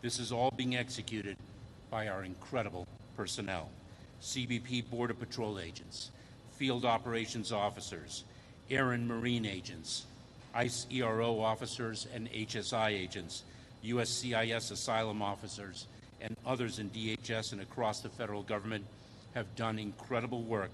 This is all being executed by our incredible personnel. CBP Border Patrol agents, field operations officers, air and marine agents, ICE ERO officers and HSI agents, USCIS asylum officers, and others in DHS and across the federal government have done incredible work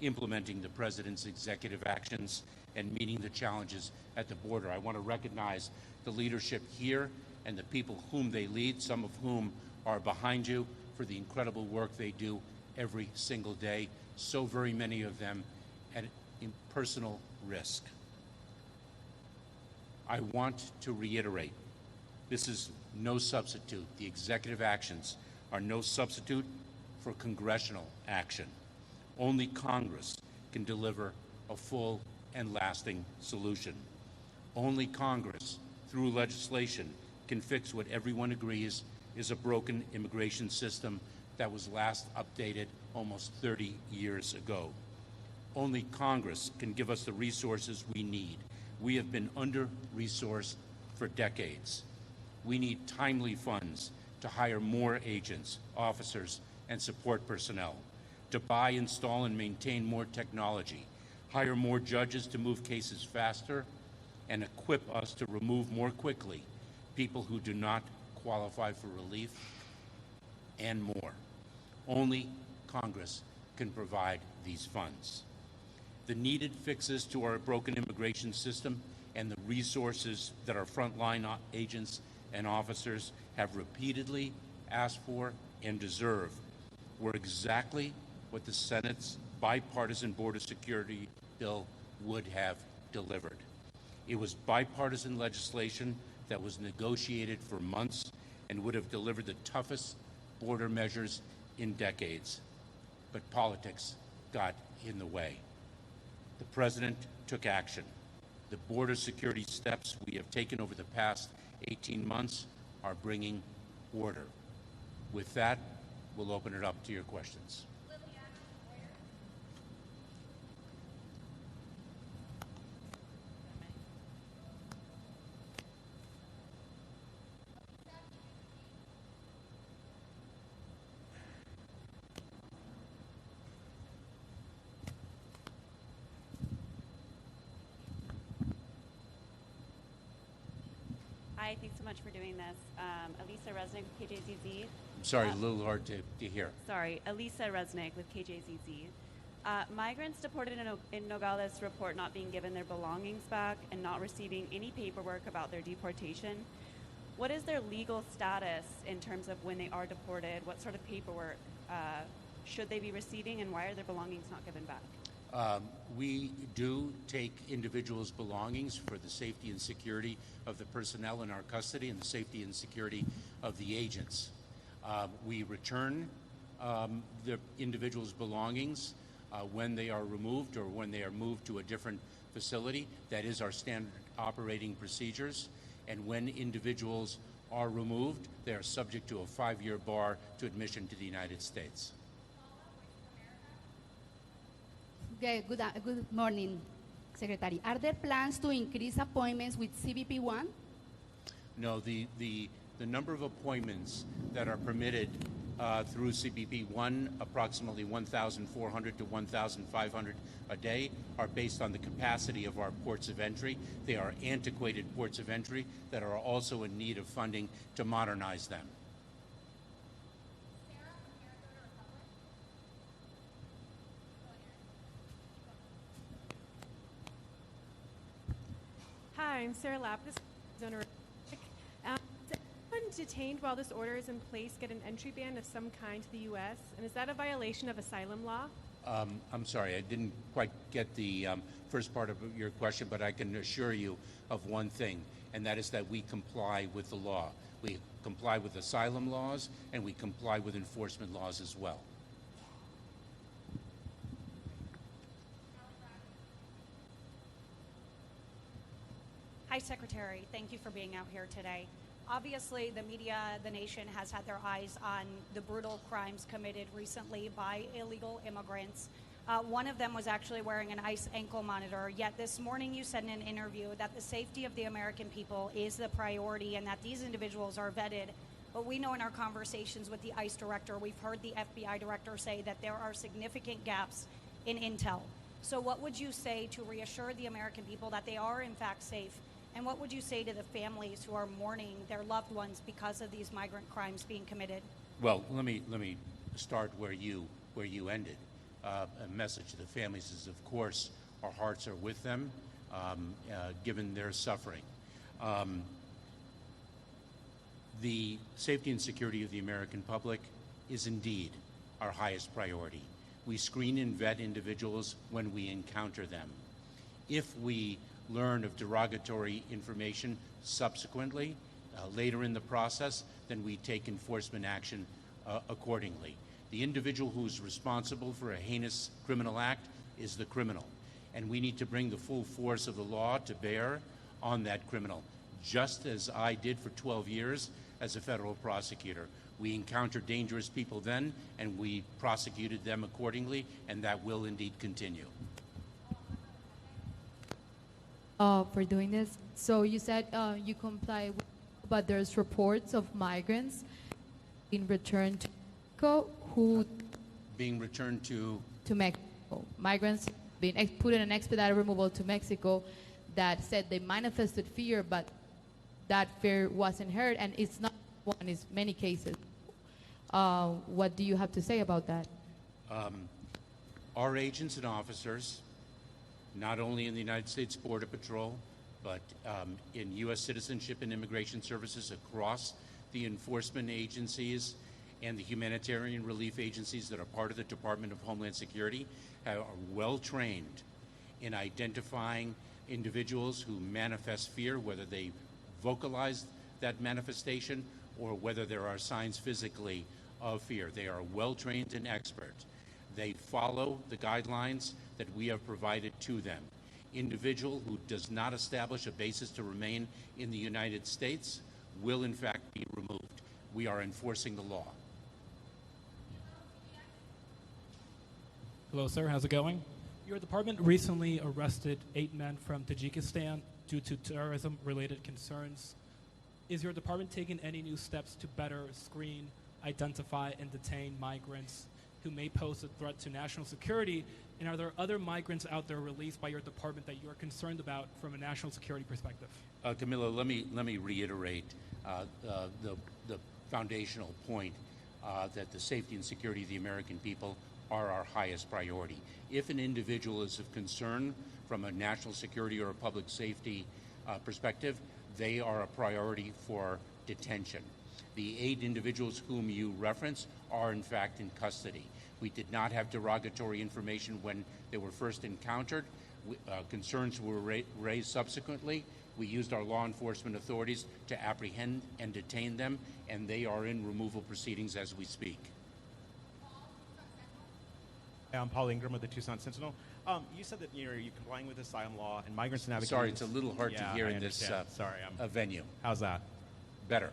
implementing the President's executive actions and meeting the challenges at the border. I want to recognize the leadership here and the people whom they lead, some of whom are behind you, for the incredible work they do every single day, so very many of them at personal risk. I want to reiterate, this is no substitute. The executive actions are no substitute for congressional action. Only Congress can deliver a full and lasting solution. Only Congress, through legislation, can fix what everyone agrees is a broken immigration system that was last updated almost 30 years ago. Only Congress can give us the resources we need. We have been under-resourced for decades. We need timely funds to hire more agents, officers, and support personnel, to buy, install, and maintain more technology, hire more judges to move cases faster, and equip us to remove more quickly people who do not qualify for relief, and more. Only Congress can provide these funds. The needed fixes to our broken immigration system and the resources that our frontline agents and officers have repeatedly asked for and deserve were exactly what the Senate's bipartisan border security bill would have delivered. It was bipartisan legislation that was negotiated for months and would have delivered the toughest border measures in decades. But politics got in the way. The President took action. The border security steps we have taken over the past 18 months are bringing order. With that, we'll open it up to your questions. Hi, thanks so much for doing this. Elisa Resnick with KJZZ. I'm sorry, a little hard to hear. Sorry, Elisa Resnick with KJZZ. Migrants deported in Nogales report not being given their belongings back and not receiving any paperwork about their deportation. What is their legal status in terms of when they are deported? What sort of paperwork should they be receiving, and why are their belongings not given back? We do take individuals' belongings for the safety and security of the personnel in our custody and the safety and security of the agents. We return the individuals' belongings when they are removed or when they are moved to a different facility. That is our standard operating procedures. And when individuals are removed, they are subject to a 5-year bar to admission to the United States. Okay, good morning, Secretary. Are there plans to increase appointments with CBP 1? No, the number of appointments that are permitted through CBP 1, approximately 1,400 to 1,500 a day, are based on the capacity of our ports of entry. They are antiquated ports of entry that are also in need of funding to modernize them. Hi, I'm Sarah Lapis, owner of Does anyone detained while this order is in place get an entry ban of some kind to the U.S.? And is that a violation of asylum law? I'm sorry, I didn't quite get the first part of your question, but I can assure you of one thing, and that is that we comply with the law. We comply with asylum laws, and we comply with enforcement laws as well. Hi, Secretary. Thank you for being out here today. Obviously, the media, the nation has had their eyes on the brutal crimes committed recently by illegal immigrants. One of them was actually wearing an ICE ankle monitor, yet this morning you said in an interview that the safety of the American people is the priority and that these individuals are vetted But we know in our conversations with the ICE director, we've heard the FBI director say that there are significant gaps in intel. So what would you say to reassure the American people that they are in fact safe? And what would you say to the families who are mourning their loved ones because of these migrant crimes being committed? Well, let me start where you ended. A message to the families is, of course, our hearts are with them, given their suffering. The safety and security of the American public is indeed our highest priority. We screen and vet individuals when we encounter them. If we learn of derogatory information subsequently, later in the process, then we take enforcement action accordingly. The individual who's responsible for a heinous criminal act is the criminal, and we need to bring the full force of the law to bear on that criminal, just as I did for 12 years as a federal prosecutor. We encountered dangerous people then, and we prosecuted them accordingly, and that will indeed continue. For doing this. So you said you comply with, but there's reports of migrants being returned to Mexico who Being returned to Mexico. Migrants being put in an expedited removal to Mexico that said they manifested fear, but that fear wasn't heard, and it's not one, it's many cases. What do you have to say about that? Our agents and officers, not only in the United States Border Patrol, but in U.S. Citizenship and Immigration Services across the enforcement agencies and the humanitarian relief agencies that are part of the Department of Homeland Security, are well trained in identifying individuals who manifest fear, whether they vocalize that manifestation or whether there are signs physically of fear. They are well trained and expert. They follow the guidelines that we have provided to them. Individual who does not establish a basis to remain in the United States will in fact be removed. We are enforcing the law. Hello, sir. How's it going? Your department recently arrested 8 men from Tajikistan due to terrorism-related concerns. Is your department taking any new steps to better screen, identify, and detain migrants who may pose a threat to national security? And are there other migrants out there released by your department that you are concerned about from a national security perspective? Camilo, let me reiterate the foundational point that the safety and security of the American people are our highest priority. If an individual is of concern from a national security or a public safety perspective, they are a priority for detention. The 8 individuals whom you reference are in fact in custody. We did not have derogatory information when they were first encountered. Concerns were raised subsequently. We used our law enforcement authorities to apprehend and detain them, and they are in removal proceedings as we speak. I'm Paul Ingram with the Tucson Sentinel. You said that you're complying with asylum law and migrants and advocates. Sorry, it's a little hard to hear in this venue. How's that? Better.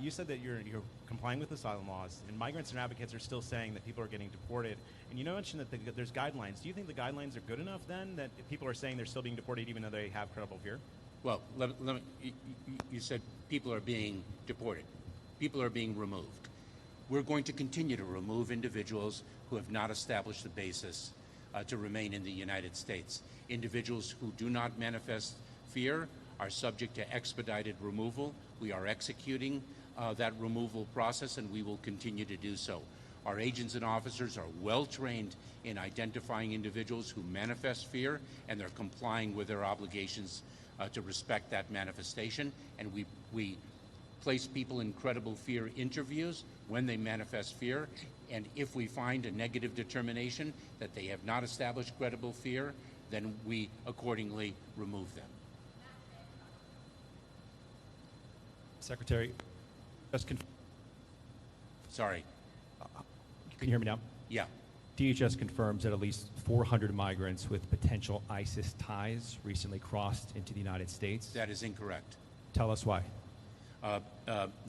You said that you're complying with asylum laws, and migrants and advocates are still saying that people are getting deported. And you mentioned that there's guidelines. Do you think the guidelines are good enough then, that if people are saying they're still being deported even though they have credible fear? Well, you said people are being deported. People are being removed. We're going to continue to remove individuals who have not established the basis to remain in the United States. Individuals who do not manifest fear are subject to expedited removal. We are executing that removal process, and we will continue to do so. Our agents and officers are well trained in identifying individuals who manifest fear, and they're complying with their obligations to respect that manifestation. And we place people in credible fear interviews when they manifest fear, and if we find a negative determination that they have not established credible fear, then we accordingly remove them. Secretary, Sorry. Can you hear me now? Yeah. DHS confirms that at least 400 migrants with potential ISIS ties recently crossed into the United States. That is incorrect. Tell us why.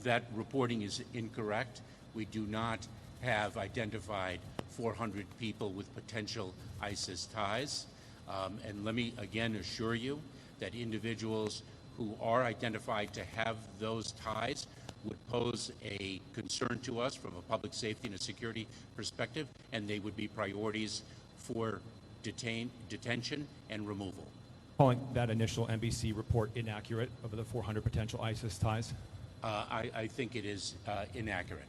That reporting is incorrect. We do not have identified 400 people with potential ISIS ties. And let me again assure you that individuals who are identified to have those ties would pose a concern to us from a public safety and a security perspective, and they would be priorities for detention and removal. Calling that initial NBC report inaccurate over the 400 potential ISIS ties? I think it is inaccurate.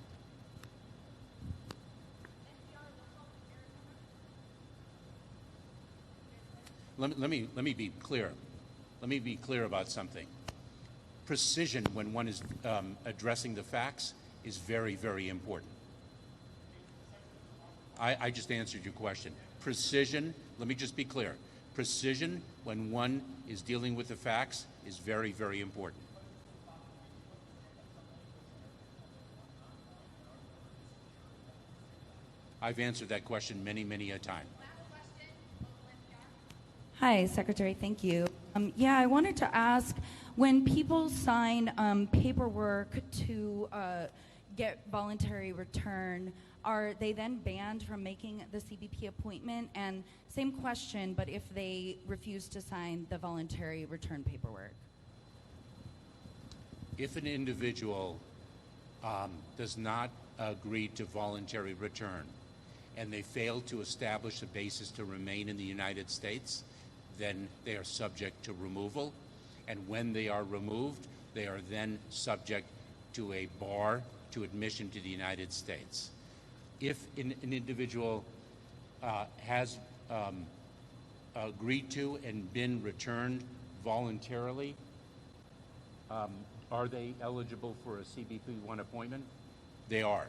Let me be clear. Let me be clear about something. Precision when one is addressing the facts is very, very important. I just answered your question. Precision, let me just be clear. Precision when one is dealing with the facts is very, very important. I've answered that question many, many a time. Hi, Secretary. Thank you. Yeah, I wanted to ask, when people sign paperwork to get voluntary return, are they then banned from making the CBP appointment? And same question, but if they refuse to sign the voluntary return paperwork? If an individual does not agree to voluntary return and they fail to establish a basis to remain in the United States, then they are subject to removal. And when they are removed, they are then subject to a bar to admission to the United States. If an individual has agreed to and been returned voluntarily, are they eligible for a CBP-1 appointment? They are.